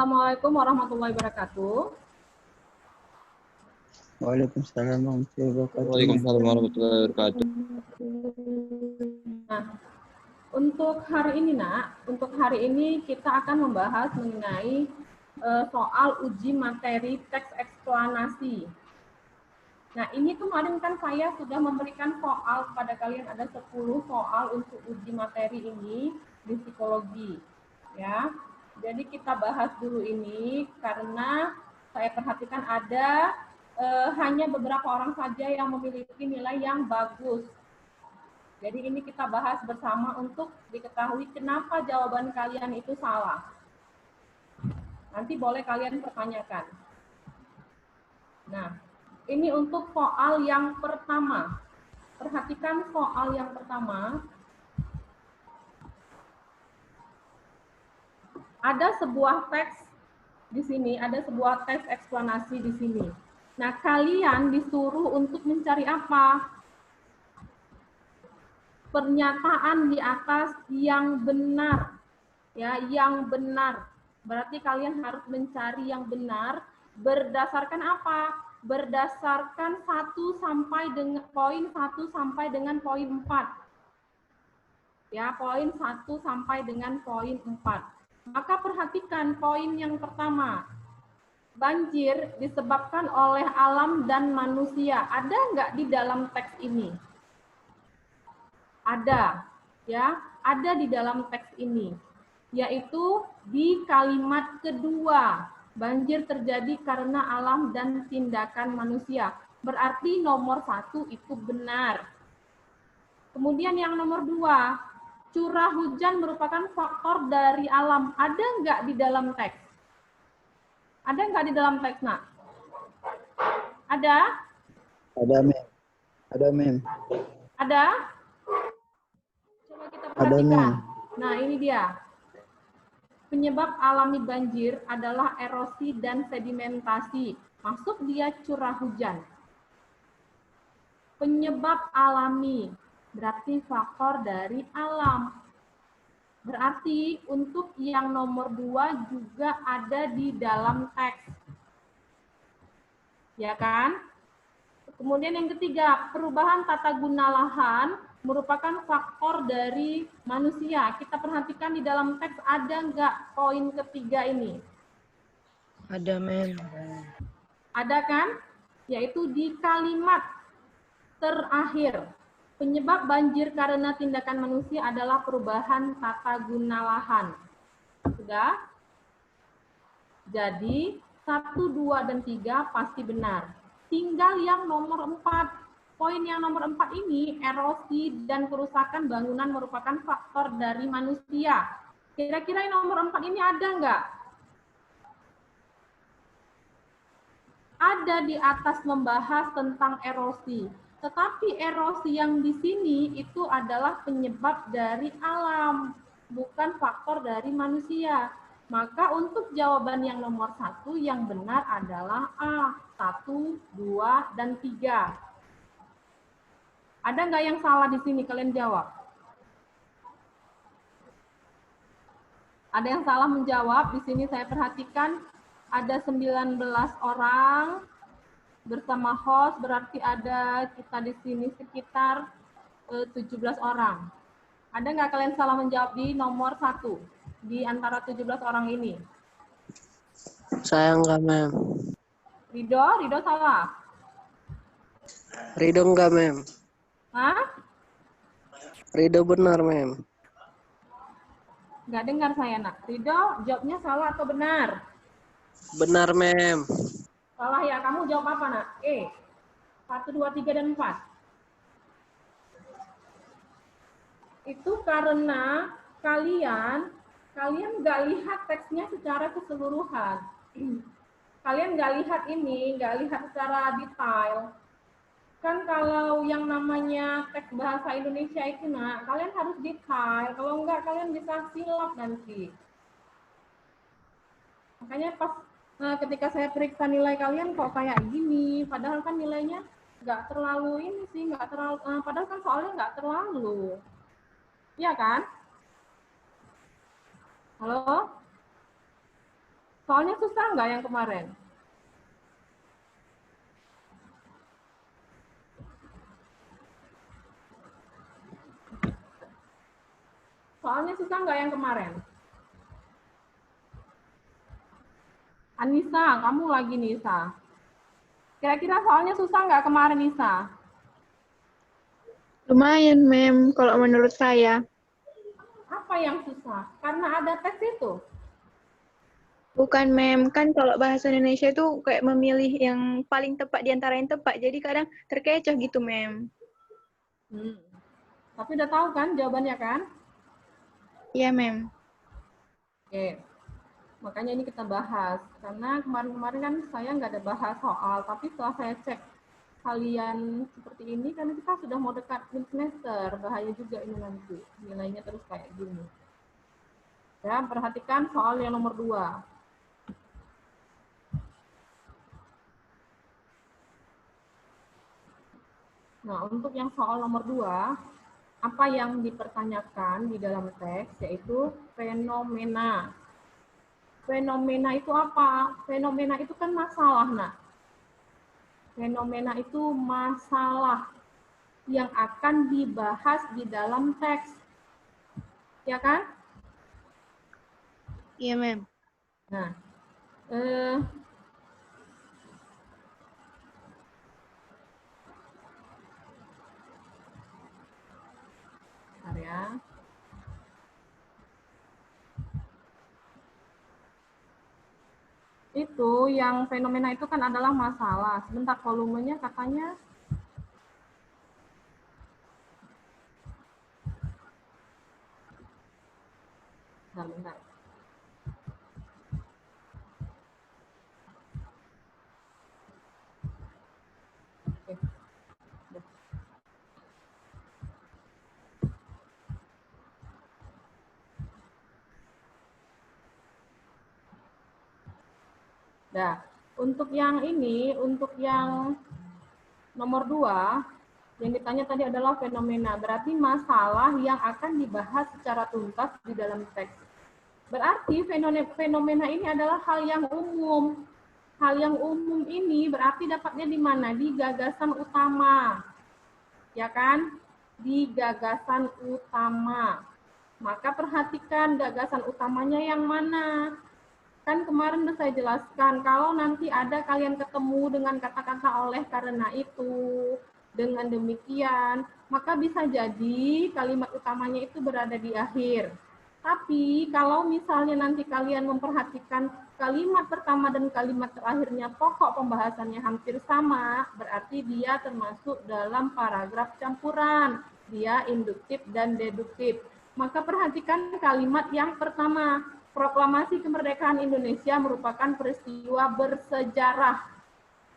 Assalamualaikum warahmatullahi wabarakatuh. Waalaikumsalam warahmatullahi wabarakatuh. Waalaikumsalam warahmatullahi wabarakatuh. Nah, untuk hari ini kita akan membahas mengenai soal uji materi teks eksplanasi. Nah, ini kemarin kan saya sudah memberikan soal kepada kalian, ada 10 soal untuk uji materi ini di psikologi. Ya, jadi kita bahas dulu ini karena saya perhatikan ada hanya beberapa orang saja yang memiliki nilai yang bagus. Jadi ini kita bahas bersama untuk diketahui kenapa jawaban kalian itu salah. Nanti boleh kalian pertanyakan. Nah, ini untuk soal yang pertama. Perhatikan soal yang pertama. Ada sebuah teks di sini, ada sebuah teks eksplanasi di sini. Nah, kalian disuruh untuk mencari apa? Pernyataan di atas yang benar. Ya, yang benar. Berarti kalian harus mencari yang benar berdasarkan apa? Berdasarkan poin 1 sampai dengan poin 4. Ya, poin 1 sampai dengan poin 4. Maka perhatikan poin yang pertama. Banjir disebabkan oleh alam dan manusia. Ada nggak di dalam teks ini? Ada, ya, ada di dalam teks ini, yaitu di kalimat kedua, banjir terjadi karena alam dan tindakan manusia. Berarti nomor 1 itu benar. Kemudian yang nomor 2, curah hujan merupakan faktor dari alam. Ada nggak di dalam teks? Ada nggak di dalam teks, Nak? Ada? Ada, Mem. Ada, Mem. Ada? Coba kita Ada, perhatikan. Mem. Nah, ini dia. Penyebab alami banjir adalah erosi dan sedimentasi. Masuk dia curah hujan. Penyebab alami berarti faktor dari alam. Berarti untuk yang nomor 2 juga ada di dalam teks. Ya kan? Kemudian yang ketiga, perubahan tata guna lahan merupakan faktor dari manusia. Kita perhatikan di dalam teks ada nggak poin ketiga ini? Ada, Mem. Ada kan? Yaitu di kalimat terakhir. Penyebab banjir karena tindakan manusia adalah perubahan tata guna lahan. Sudah? Jadi 1, 2, dan 3 pasti benar. Tinggal yang nomor 4. Poin yang nomor 4 ini, erosi dan kerusakan bangunan merupakan faktor dari manusia. Kira-kira yang nomor 4 ini ada nggak? Ada di atas membahas tentang erosi. Tetapi erosi yang di sini itu adalah penyebab dari alam, bukan faktor dari manusia. Maka untuk jawaban yang nomor 1 yang benar adalah A, 1, 2, dan 3. Ada nggak yang salah di sini? Kalian jawab. Ada yang salah menjawab? Di sini saya perhatikan ada 19 orang bersama host, berarti ada kita di sini sekitar 17 orang. Ada nggak kalian salah menjawab di nomor 1 di antara 17 orang ini? Saya enggak, Mem. Rido salah? Rido enggak, Mem. Hah? Rido benar, Mem. Nggak dengar saya, Nak. Rido, jawabnya salah atau benar? Benar, Mem. Salah ya, kamu jawab apa, Nak? 1, 2, 3, dan 4. Itu karena kalian nggak lihat teksnya secara keseluruhan. Kalian nggak lihat ini, nggak lihat secara detail. Kan kalau yang namanya teks bahasa Indonesia itu, Nak, kalian harus detail. Kalau enggak, kalian bisa silap nanti. Makanya pas ketika saya periksa nilai kalian kok kayak gini, padahal kan nilainya nggak terlalu ini sih, nggak terlalu, padahal kan soalnya nggak terlalu. Iya kan? Halo? Soalnya susah nggak yang kemarin? Soalnya susah nggak yang kemarin? Anissa, kamu lagi Nisa. Kira-kira soalnya susah nggak kemarin Nisa? Lumayan, Mem, kalau menurut saya. Apa yang susah? Karena ada teks itu. Bukan, Mem. Kan kalau bahasa Indonesia itu kayak memilih yang paling tepat di antara yang tepat. Jadi kadang terkecoh gitu, Mem. Tapi udah tahu kan jawabannya kan? Iya, Mem. Oke. Makanya ini kita bahas. Karena kemarin-kemarin kan saya nggak ada bahas soal. Tapi setelah saya cek kalian seperti ini, karena kita sudah mau dekat mid semester. Bahaya juga ini nanti. Nilainya terus kayak gini. Ya, perhatikan soal yang nomor 2. Nah, untuk yang soal nomor 2, apa yang dipertanyakan di dalam teks yaitu fenomena. Fenomena itu apa? Fenomena itu kan masalah, nah. Fenomena itu masalah yang akan dibahas di dalam teks. Ya kan? Iya, Mem. Nah, bentar ya. Itu yang fenomena itu kan adalah masalah. Sebentar, volumenya katanya bentar. Oke. Nah, untuk yang ini, untuk yang nomor 2, yang ditanya tadi adalah fenomena. Berarti masalah yang akan dibahas secara tuntas di dalam teks. Berarti fenomena ini adalah hal yang umum. Hal yang umum ini berarti dapatnya di mana? Di gagasan utama. Ya kan? Di gagasan utama. Maka perhatikan gagasan utamanya yang mana. Kan kemarin udah saya jelaskan, kalau nanti ada kalian ketemu dengan kata-kata oleh karena itu, dengan demikian, maka bisa jadi kalimat utamanya itu berada di akhir. Tapi kalau misalnya nanti kalian memperhatikan kalimat pertama dan kalimat terakhirnya pokok pembahasannya hampir sama, berarti dia termasuk dalam paragraf campuran. Dia induktif dan deduktif. Maka perhatikan kalimat yang pertama. Proklamasi kemerdekaan Indonesia merupakan peristiwa bersejarah.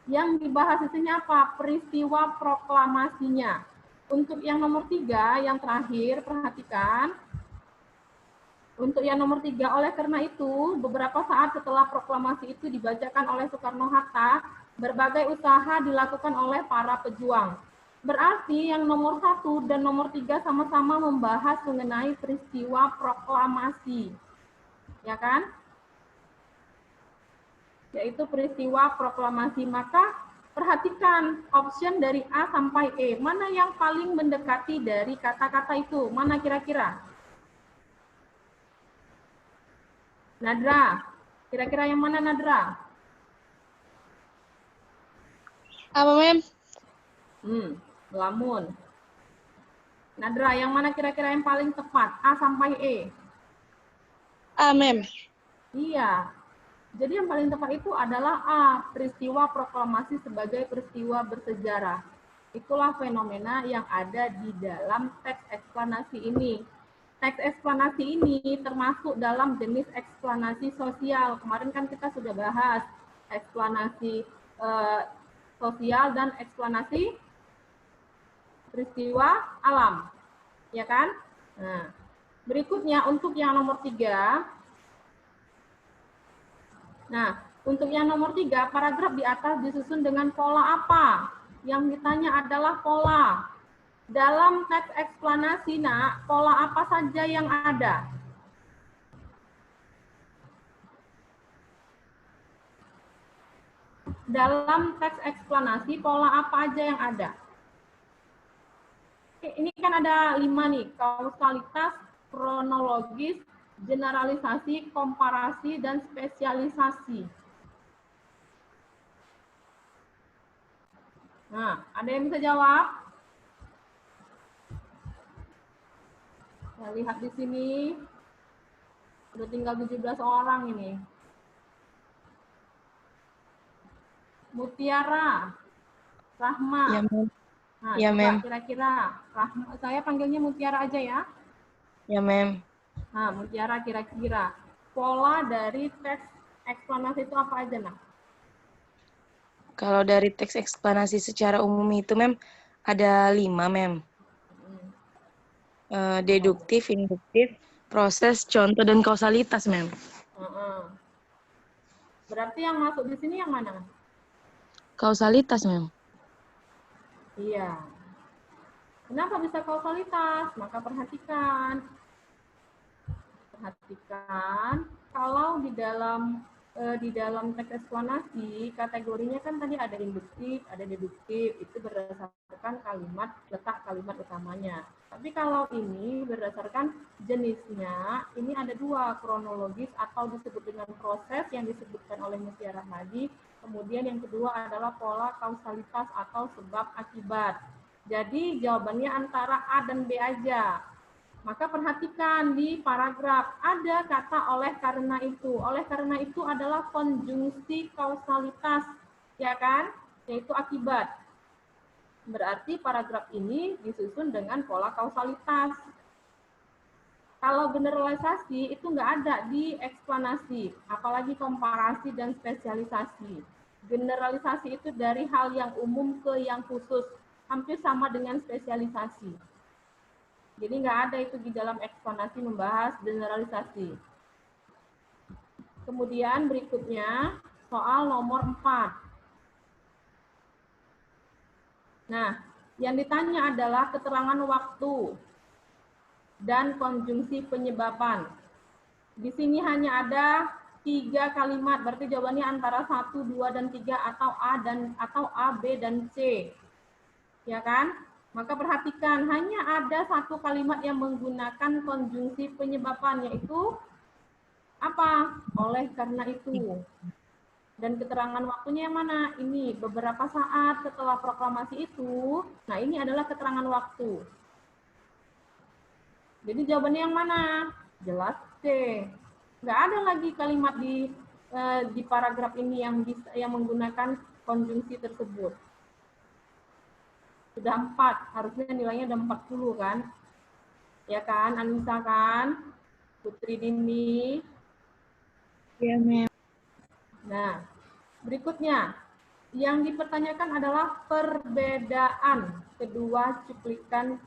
Yang dibahas isinya apa? Peristiwa proklamasinya. Untuk yang nomor 3, yang terakhir, perhatikan. Untuk yang nomor 3, oleh karena itu, beberapa saat setelah proklamasi itu dibacakan oleh Soekarno-Hatta, berbagai usaha dilakukan oleh para pejuang. Berarti yang nomor 1 dan nomor 3 sama-sama membahas mengenai peristiwa proklamasi. Ya kan? Yaitu peristiwa proklamasi. Maka perhatikan option dari A sampai E. Mana yang paling mendekati dari kata-kata itu? Mana kira-kira? Nadra, kira-kira yang mana Nadra? Apa, Mem? Lamun. Nadra, yang mana kira-kira yang paling tepat? A sampai E? A, Mem. Iya. Jadi yang paling tepat itu adalah A, peristiwa proklamasi sebagai peristiwa bersejarah. Itulah fenomena yang ada di dalam teks eksplanasi ini. Teks eksplanasi ini termasuk dalam jenis eksplanasi sosial. Kemarin kan kita sudah bahas eksplanasi sosial dan eksplanasi peristiwa alam. Ya kan? Nah, berikutnya untuk yang nomor 3. Nah, untuk yang nomor 3, paragraf di atas disusun dengan pola apa? Yang ditanya adalah pola. Dalam teks eksplanasi, nak, pola apa saja yang ada? dalam teks eksplanasi pola apa aja yang ada? Oke, ini kan ada 5 nih, kausalitas, kronologis, generalisasi, komparasi, dan spesialisasi. Nah, ada yang bisa jawab? Saya lihat di sini, udah tinggal 17 orang ini. Mutiara, Rahma. Ya, Mem. Nah, Ya, coba Mem. kira-kira, Rahma, saya panggilnya Mutiara aja ya. Ya, Mem. Nah, Mutiara kira-kira pola dari teks eksplanasi itu apa aja, nah? Kalau dari teks eksplanasi secara umum itu, Mem, ada 5, Mem. Deduktif, induktif, proses, contoh, dan kausalitas, Mem. Berarti yang masuk di sini yang mana? Kausalitas, Mem. Iya. Kenapa bisa kausalitas? Maka perhatikan. Perhatikan, kalau di dalam teks eksplanasi, kategorinya kan tadi ada induktif, ada deduktif, itu berdasarkan kalimat, letak kalimat utamanya. Tapi kalau ini berdasarkan jenisnya, ini ada 2, kronologis atau disebut dengan proses yang disebutkan oleh Mutiara tadi. Kemudian yang kedua adalah pola kausalitas atau sebab akibat. Jadi jawabannya antara A dan B aja. Maka perhatikan di paragraf ada kata oleh karena itu. Oleh karena itu adalah konjungsi kausalitas, ya kan? Yaitu akibat. Berarti paragraf ini disusun dengan pola kausalitas. Kalau generalisasi itu nggak ada di eksplanasi, apalagi komparasi dan spesialisasi. Generalisasi itu dari hal yang umum ke yang khusus, hampir sama dengan spesialisasi. Jadi nggak ada itu di dalam eksplanasi membahas generalisasi. Kemudian berikutnya soal nomor 4. Nah, yang ditanya adalah keterangan waktu dan konjungsi penyebaban. Di sini hanya ada 3 kalimat, berarti jawabannya antara 1, 2, dan 3 atau A, B, dan C. Ya kan? Maka perhatikan, hanya ada 1 kalimat yang menggunakan konjungsi penyebaban, yaitu apa? Oleh karena itu. Dan keterangan waktunya yang mana? Ini, beberapa saat setelah proklamasi itu. Nah, ini adalah keterangan waktu. Jadi jawabannya yang mana? Jelas C. Nggak ada lagi kalimat di paragraf ini yang menggunakan konjungsi tersebut. Sudah 4, harusnya nilainya udah 40 kan? Ya kan, Anissa kan? Putri Dini. Ya, Mem. Nah, berikutnya. Yang dipertanyakan adalah perbedaan kedua cuplikan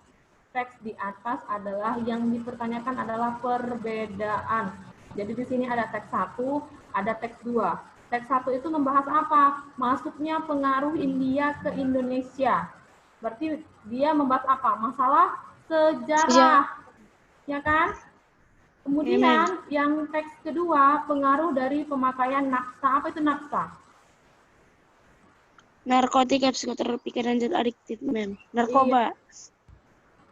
teks di atas adalah perbedaan. Jadi di sini ada teks 1, ada teks 2. Teks 1 itu membahas apa? Masuknya pengaruh India ke Indonesia. Berarti dia membahas apa? Masalah sejarah. Ya kan? Kemudian yang teks kedua, pengaruh dari pemakaian naksa. Apa itu naksa? Narkotika, psikoterapi, dan zat adiktif, Mem. Narkoba.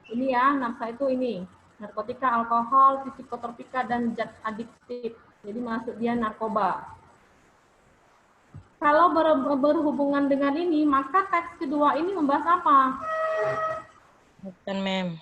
Ini ya, naksa itu ini. Narkotika, alkohol, psikotropika, dan zat adiktif. Jadi masuk dia narkoba. Kalau berhubungan dengan ini, maka teks kedua ini membahas apa? Bukan, Mem.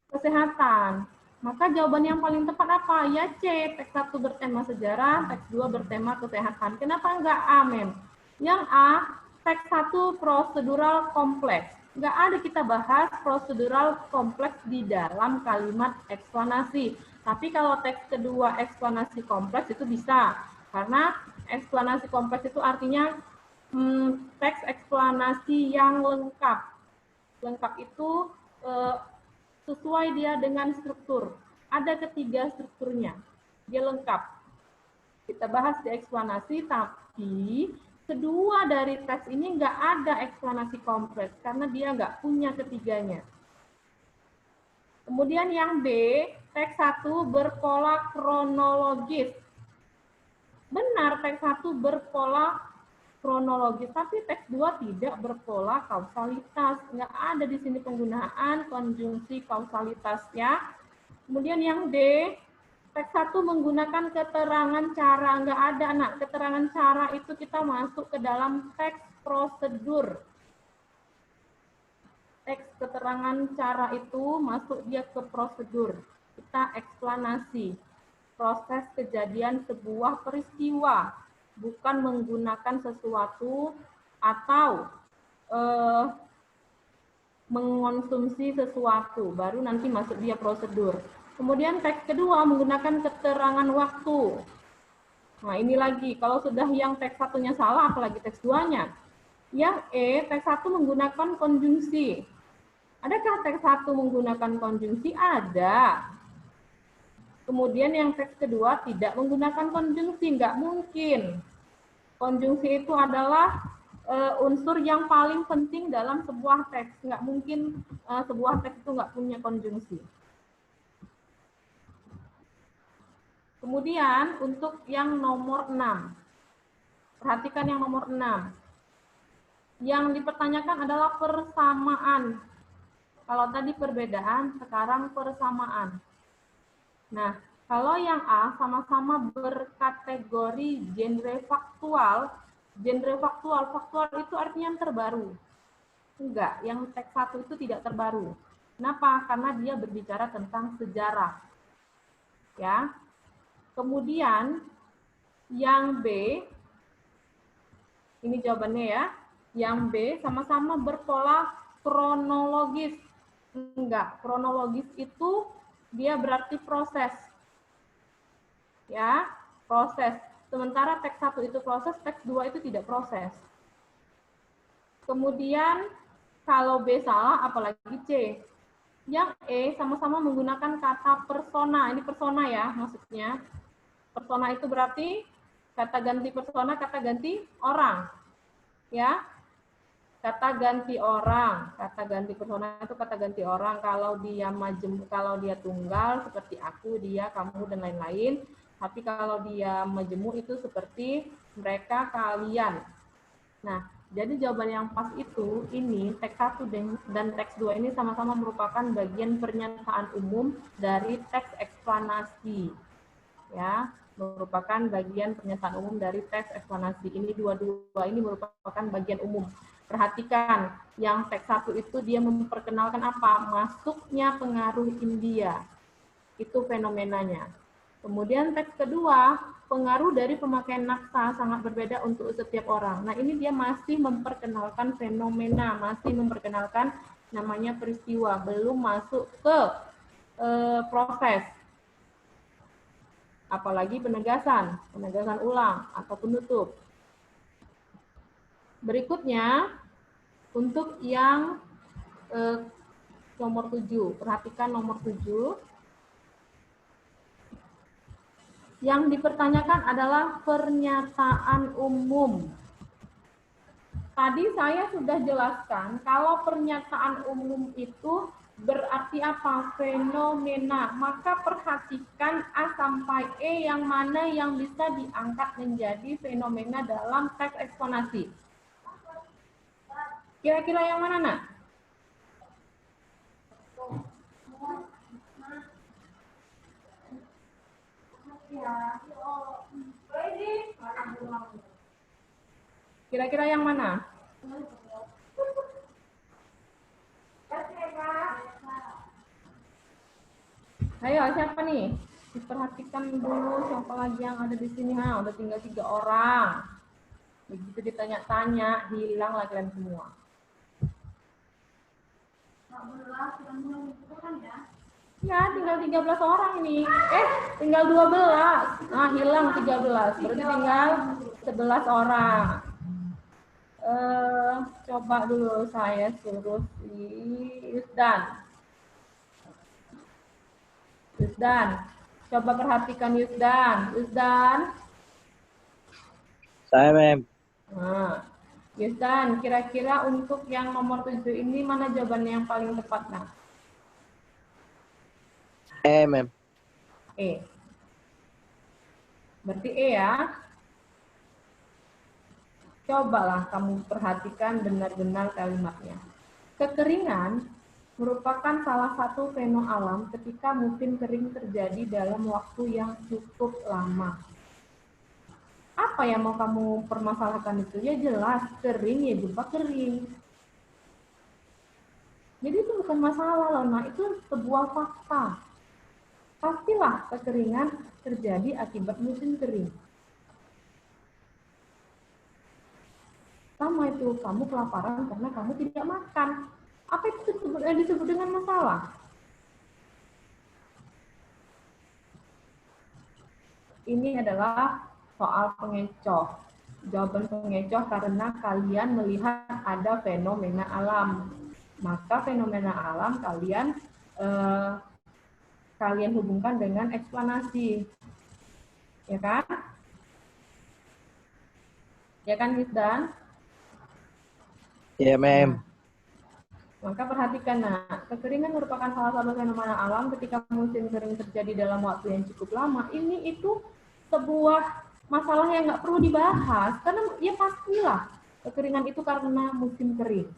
Kesehatan. Maka jawaban yang paling tepat apa? Ya C, teks 1 bertema sejarah, teks 2 bertema kesehatan. Kenapa enggak A, Mem? Yang A, teks 1 prosedural kompleks. Enggak ada kita bahas prosedural kompleks di dalam kalimat eksplanasi. Tapi kalau teks kedua eksplanasi kompleks itu bisa. Karena eksplanasi kompleks itu artinya teks eksplanasi yang lengkap. Lengkap itu sesuai dia dengan struktur. Ada ketiga strukturnya. Dia lengkap. Kita bahas di eksplanasi, tapi kedua dari teks ini nggak ada eksplanasi kompleks karena dia nggak punya ketiganya. Kemudian yang B, teks 1 berpola kronologis. Benar, teks 1 berpola kronologis, tapi teks 2 tidak berpola kausalitas. Nggak ada di sini penggunaan konjungsi kausalitas ya. Kemudian yang D, teks 1 menggunakan keterangan cara. Nggak ada, Nak. Keterangan cara itu kita masuk ke dalam teks prosedur. Teks keterangan cara itu masuk dia ke prosedur. Kita eksplanasi proses kejadian sebuah peristiwa, bukan menggunakan sesuatu atau mengonsumsi sesuatu, baru nanti masuk dia prosedur. Kemudian teks kedua menggunakan keterangan waktu. Nah ini lagi, kalau sudah yang teks satunya salah, apalagi teks duanya. Yang E, teks 1 menggunakan konjungsi. Adakah teks 1 menggunakan konjungsi? Ada. Kemudian yang teks kedua tidak menggunakan konjungsi, nggak mungkin. Konjungsi itu adalah unsur yang paling penting dalam sebuah teks. Nggak mungkin sebuah teks itu nggak punya konjungsi. Kemudian untuk yang nomor 6. Perhatikan yang nomor 6. Yang dipertanyakan adalah persamaan. Kalau tadi perbedaan, sekarang persamaan. Nah, kalau yang A sama-sama berkategori genre faktual faktual itu artinya yang terbaru. Enggak, yang teks 1 itu tidak terbaru. Kenapa? Karena dia berbicara tentang sejarah. Ya. Kemudian yang B, ini jawabannya ya. Yang B sama-sama berpola kronologis. Enggak, kronologis itu dia berarti proses. Ya, proses. Sementara teks 1 itu proses, teks 2 itu tidak proses. Kemudian kalau B salah, apalagi C. Yang E sama-sama menggunakan kata persona. Ini persona ya maksudnya. Persona itu berarti kata ganti persona, kata ganti orang. Ya. Kata ganti orang, kata ganti persona itu kata ganti orang. Kalau dia kalau dia tunggal seperti aku, dia, kamu dan lain-lain. Tapi kalau dia majemuk itu seperti mereka, kalian. Nah, jadi jawaban yang pas itu ini teks 1 dan teks 2 ini sama-sama merupakan bagian pernyataan umum dari teks eksplanasi. Ya, merupakan bagian pernyataan umum dari teks eksplanasi. Ini dua-dua ini merupakan bagian umum. Perhatikan, yang teks 1 itu dia memperkenalkan apa? Masuknya pengaruh India. Itu fenomenanya. Kemudian teks kedua, pengaruh dari pemakaian naksa sangat berbeda untuk setiap orang. Nah, ini dia masih memperkenalkan fenomena, masih memperkenalkan namanya peristiwa, belum masuk ke proses. Apalagi penegasan ulang atau penutup. Berikutnya, untuk yang nomor 7, perhatikan nomor 7. Yang dipertanyakan adalah pernyataan umum. Tadi saya sudah jelaskan, kalau pernyataan umum itu berarti apa? Fenomena. Maka perhatikan A sampai E yang mana yang bisa diangkat menjadi fenomena dalam teks eksponasi. Kira-kira yang mana, Nak? Kira-kira yang mana? Ayo, siapa nih? Diperhatikan dulu siapa lagi yang ada di sini. Udah tinggal 3 orang. Begitu ditanya-tanya, hilanglah kalian semua. Ya, tinggal 13 orang ini. Tinggal 12. Nah, hilang 13. Berarti tinggal 11 orang. Coba dulu saya suruh si Yusdan. Coba perhatikan Yusdan. Saya, Mem. Nah, Yusdan, kira-kira untuk yang nomor 7 ini mana jawabannya yang paling tepat, Nah? Mem. E. Berarti E ya. Cobalah kamu perhatikan benar-benar kalimatnya. Kekeringan merupakan salah satu fenomena alam ketika musim kering terjadi dalam waktu yang cukup lama. Apa yang mau kamu permasalahkan itu? Ya jelas, kering ya jumpa kering. Jadi itu bukan masalah loh, nah itu sebuah fakta. Pastilah kekeringan terjadi akibat musim kering. Sama itu, kamu kelaparan karena kamu tidak makan. Apa itu disebut dengan masalah? Ini adalah soal pengecoh. Jawaban pengecoh karena kalian melihat ada fenomena alam. Maka fenomena alam kalian hubungkan dengan eksplanasi. Ya kan? Ya kan, Miss Dan? Iya, Mem. Maka perhatikan, nah, kekeringan merupakan salah satu fenomena alam ketika musim kering terjadi dalam waktu yang cukup lama. Ini itu sebuah masalah yang nggak perlu dibahas, karena ya pastilah kekeringan itu karena musim kering.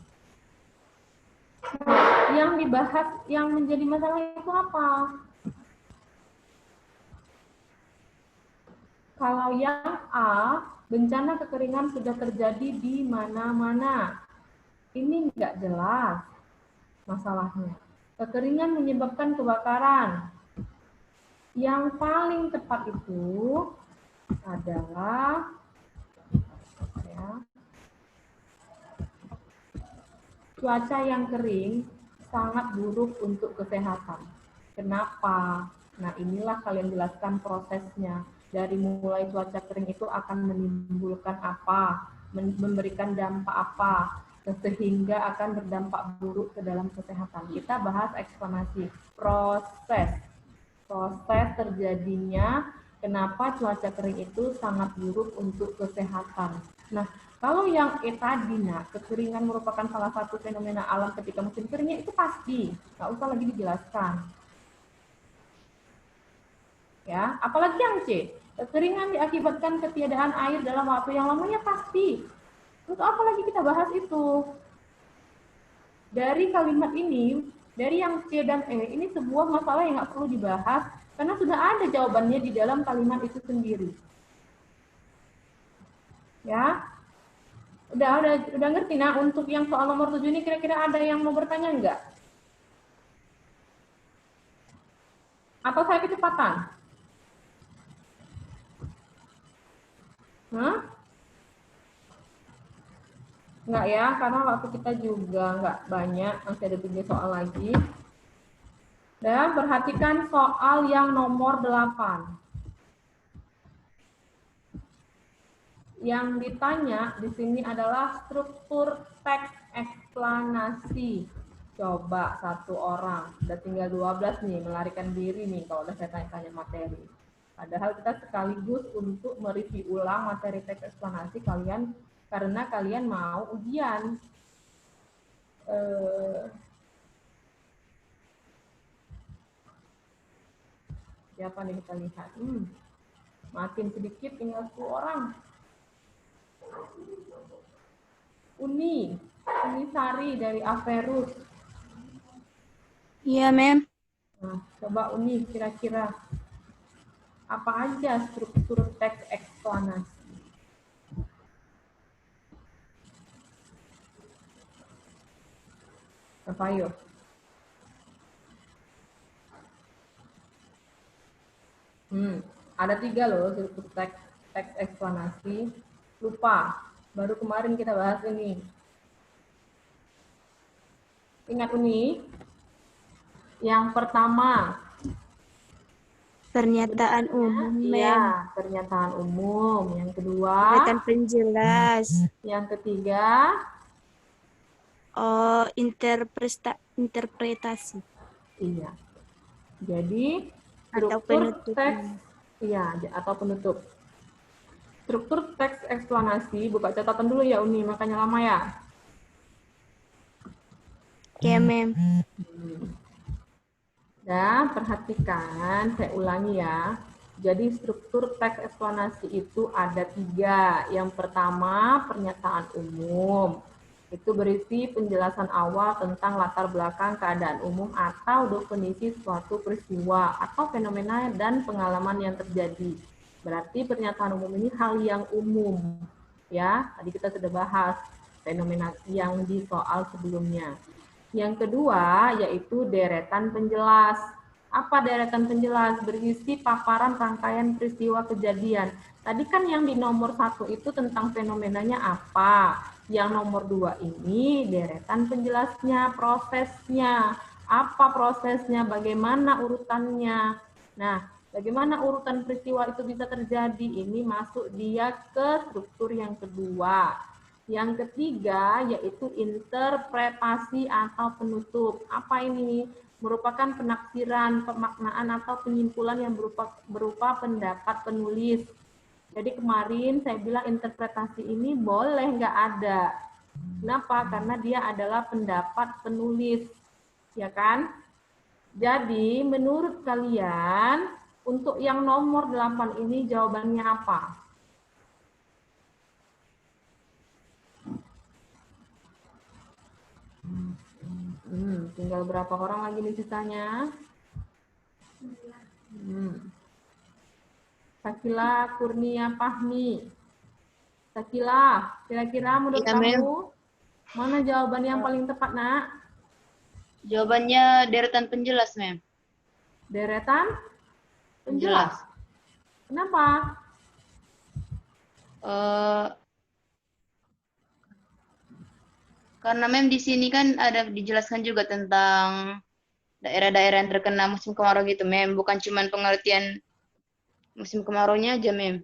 Yang dibahas, yang menjadi masalah itu apa? Kalau yang A, bencana kekeringan sudah terjadi di mana-mana. Ini nggak jelas masalahnya. Kekeringan menyebabkan kebakaran. Yang paling tepat itu adalah cuaca yang kering sangat buruk untuk kesehatan. Kenapa? Nah, inilah kalian jelaskan prosesnya. Dari mulai cuaca kering itu akan menimbulkan apa, memberikan dampak apa, sehingga akan berdampak buruk ke dalam kesehatan. Kita bahas eksplanasi proses terjadinya kenapa cuaca kering itu sangat buruk untuk kesehatan. Nah, kalau yang tadi, kekeringan merupakan salah satu fenomena alam ketika musim keringnya itu pasti, nggak usah lagi dijelaskan. Ya, apalagi yang C, kekeringan diakibatkan ketiadaan air dalam waktu yang lamanya pasti. Untuk apa lagi kita bahas itu? Dari kalimat ini, dari yang C dan E, ini sebuah masalah yang nggak perlu dibahas, karena sudah ada jawabannya di dalam kalimat itu sendiri. Ya, udah ngerti. Nah, untuk yang soal nomor 7 ini kira-kira ada yang mau bertanya enggak? Atau saya kecepatan? Hah? Enggak ya, karena waktu kita juga enggak banyak, masih ada 3 soal lagi. Dan perhatikan soal yang nomor 8. Yang ditanya di sini adalah struktur teks eksplanasi. Coba satu orang, udah tinggal 12 nih, melarikan diri nih kalau udah saya tanya-tanya materi. Padahal kita sekaligus untuk mereview ulang materi teks eksplanasi kalian karena kalian mau ujian. Siapa nih kita lihat? Makin sedikit, tinggal 10 orang. Uni Sari dari Averus. Iya, Mem. Nah, coba Uni kira-kira apa aja struktur teks eksplanasi? Apa yuk? Ada 3 loh struktur teks eksplanasi. Lupa, baru kemarin kita bahas ini. Ingat Uni? Yang pertama, Pernyataan umum, Mem. ya, pernyataan umum. Yang kedua, Tindakan penjelas. yang ketiga, Interpretasi. iya. Jadi Atau struktur penutup. teks, iya, atau penutup. Struktur teks eksplanasi, buka catatan dulu ya Uni, makanya lama ya. Oke, Mem. Dan perhatikan, saya ulangi ya. Jadi struktur teks eksplanasi itu ada 3. Yang pertama, pernyataan umum. Itu berisi penjelasan awal tentang latar belakang keadaan umum atau definisi suatu peristiwa atau fenomena dan pengalaman yang terjadi. Berarti pernyataan umum ini hal yang umum. Ya, tadi kita sudah bahas fenomena yang di soal sebelumnya. Yang kedua, yaitu deretan penjelas. Apa deretan penjelas? Berisi paparan rangkaian peristiwa kejadian. Tadi kan yang di nomor 1 itu tentang fenomenanya apa. Yang nomor 2 ini deretan penjelasnya, prosesnya. Apa prosesnya, bagaimana urutannya. Nah, bagaimana urutan peristiwa itu bisa terjadi? Ini masuk dia ke struktur yang kedua. Yang ketiga, yaitu interpretasi atau penutup. Apa ini? Merupakan penafsiran, pemaknaan, atau penyimpulan yang berupa pendapat penulis. Jadi kemarin saya bilang interpretasi ini boleh nggak ada. Kenapa? Karena dia adalah pendapat penulis. Ya kan? Jadi menurut kalian, untuk yang nomor 8 ini jawabannya apa? Tinggal berapa orang lagi nih sisanya? Sakila Kurnia Fahmi. Sakila, kira-kira menurut kamu mana jawaban yang paling tepat, Nak? Jawabannya deretan penjelas, Mem. Deretan penjelas. Kenapa? Karena Mem di sini kan ada dijelaskan juga tentang daerah-daerah yang terkena musim kemarau gitu, Mem. Bukan cuma pengertian musim kemarau-nya aja, Mem.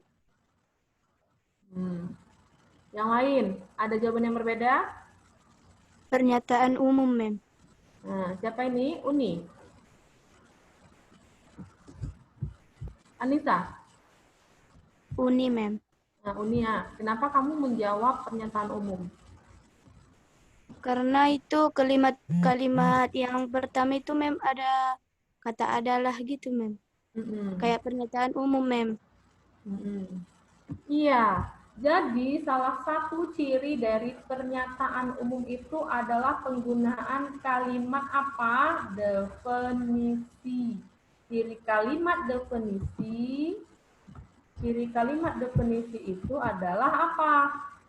Yang lain, ada jawaban yang berbeda? Pernyataan umum, Mem. Nah, siapa ini? Uni. Anissa? Uni, Mem. Nah, Uni ya. Kenapa kamu menjawab pernyataan umum? Karena itu kalimat yang pertama itu, Mem, ada kata adalah gitu, Mem. Kayak pernyataan umum, Mem. Iya. Jadi salah satu ciri dari pernyataan umum itu adalah penggunaan kalimat apa? Definisi. Ciri kalimat definisi itu adalah apa?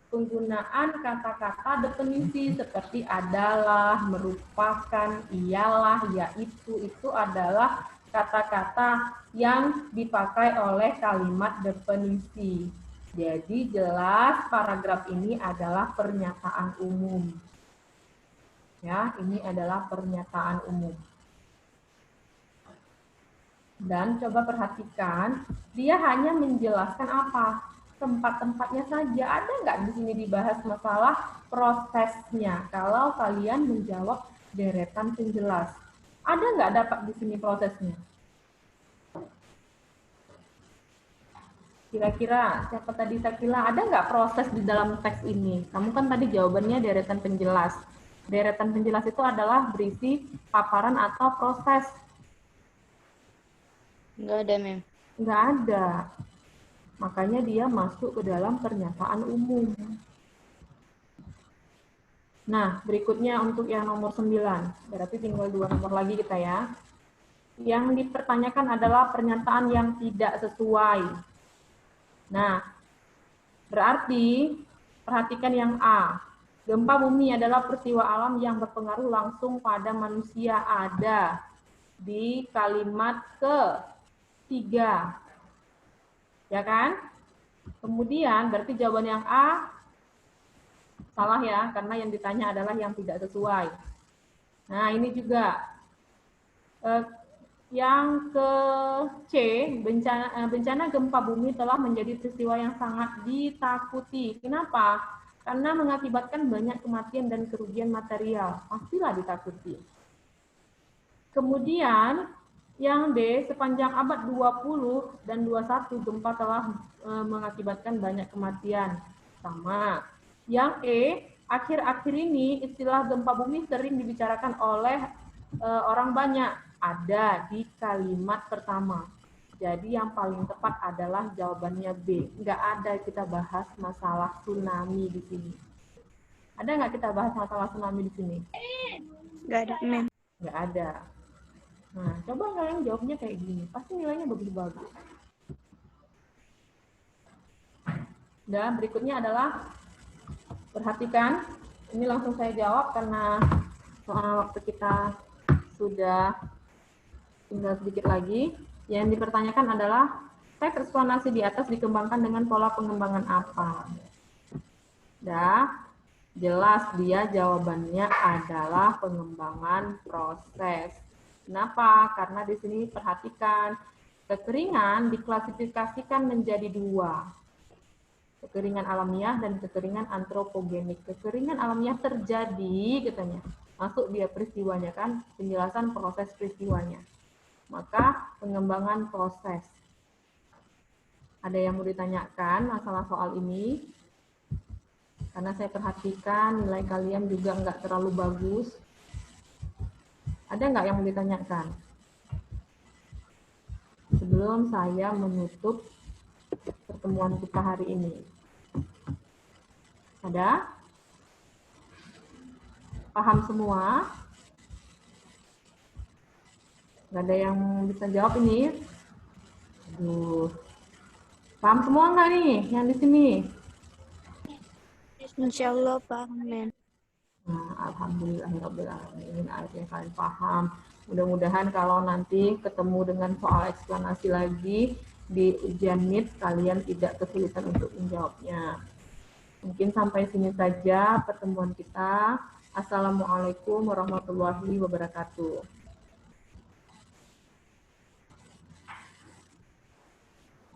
Penggunaan kata-kata definisi seperti adalah, merupakan, ialah, yaitu, itu adalah kata-kata yang dipakai oleh kalimat definisi. Jadi jelas paragraf ini adalah pernyataan umum. Ya, ini adalah pernyataan umum. Dan coba perhatikan, dia hanya menjelaskan apa? Tempat-tempatnya saja. Ada nggak di sini dibahas masalah prosesnya? Kalau kalian menjawab deretan penjelas. Ada nggak dapat di sini prosesnya? Kira-kira siapa tadi Sakila, ada nggak proses di dalam teks ini? Kamu kan tadi jawabannya deretan penjelas. Deretan penjelas itu adalah berisi paparan atau proses. Nggak ada, Mem. Nggak ada. Makanya dia masuk ke dalam pernyataan umum. Nah, berikutnya untuk yang nomor 9. Berarti tinggal 2 nomor lagi kita ya. Yang dipertanyakan adalah pernyataan yang tidak sesuai. Nah, berarti perhatikan yang A. Gempa bumi adalah peristiwa alam yang berpengaruh langsung pada manusia. Ada di kalimat ketiga. Ya kan? Kemudian berarti jawaban yang A salah ya, karena yang ditanya adalah yang tidak sesuai. Nah, ini juga yang ke C, bencana gempa bumi telah menjadi peristiwa yang sangat ditakuti. Kenapa? Karena mengakibatkan banyak kematian dan kerugian material. Pastilah ditakuti. Kemudian yang D, sepanjang abad 20 dan 21 gempa telah mengakibatkan banyak kematian. Sama. Yang E, akhir-akhir ini istilah gempa bumi sering dibicarakan oleh orang banyak. Ada di kalimat pertama. Jadi yang paling tepat adalah jawabannya B. Nggak ada kita bahas masalah tsunami di sini. Ada nggak kita bahas masalah tsunami di sini? Nggak ada, mem. Nggak ada. Nah, coba kalian jawabnya kayak gini. Pasti nilainya bagus-bagus. Dan berikutnya adalah, perhatikan. Ini langsung saya jawab karena waktu kita sudah tinggal sedikit lagi. Yang dipertanyakan adalah teks eksplanasi di atas dikembangkan dengan pola pengembangan apa? Dah, jelas dia jawabannya adalah pengembangan proses. Kenapa? Karena di sini perhatikan, kekeringan diklasifikasikan menjadi dua. Kekeringan alamiah dan kekeringan antropogenik. Kekeringan alamiah terjadi, katanya. Masuk dia peristiwanya kan, penjelasan proses peristiwanya. Maka pengembangan proses. Ada yang mau ditanyakan masalah soal ini? Karena saya perhatikan nilai kalian juga nggak terlalu bagus. Ada nggak yang mau ditanyakan? Sebelum saya menutup pertemuan kita hari ini. Ada? Paham semua? Nggak ada yang bisa jawab ini? Aduh. Paham semua nggak nih yang di sini? Insya Allah paham, mem. Nah, alhamdulillahirobbilalamin, akhirnya kalian paham. Mudah-mudahan kalau nanti ketemu dengan soal eksplanasi lagi di ujian MIT, kalian tidak kesulitan untuk menjawabnya. Mungkin sampai sini saja pertemuan kita. Assalamualaikum warahmatullahi wabarakatuh.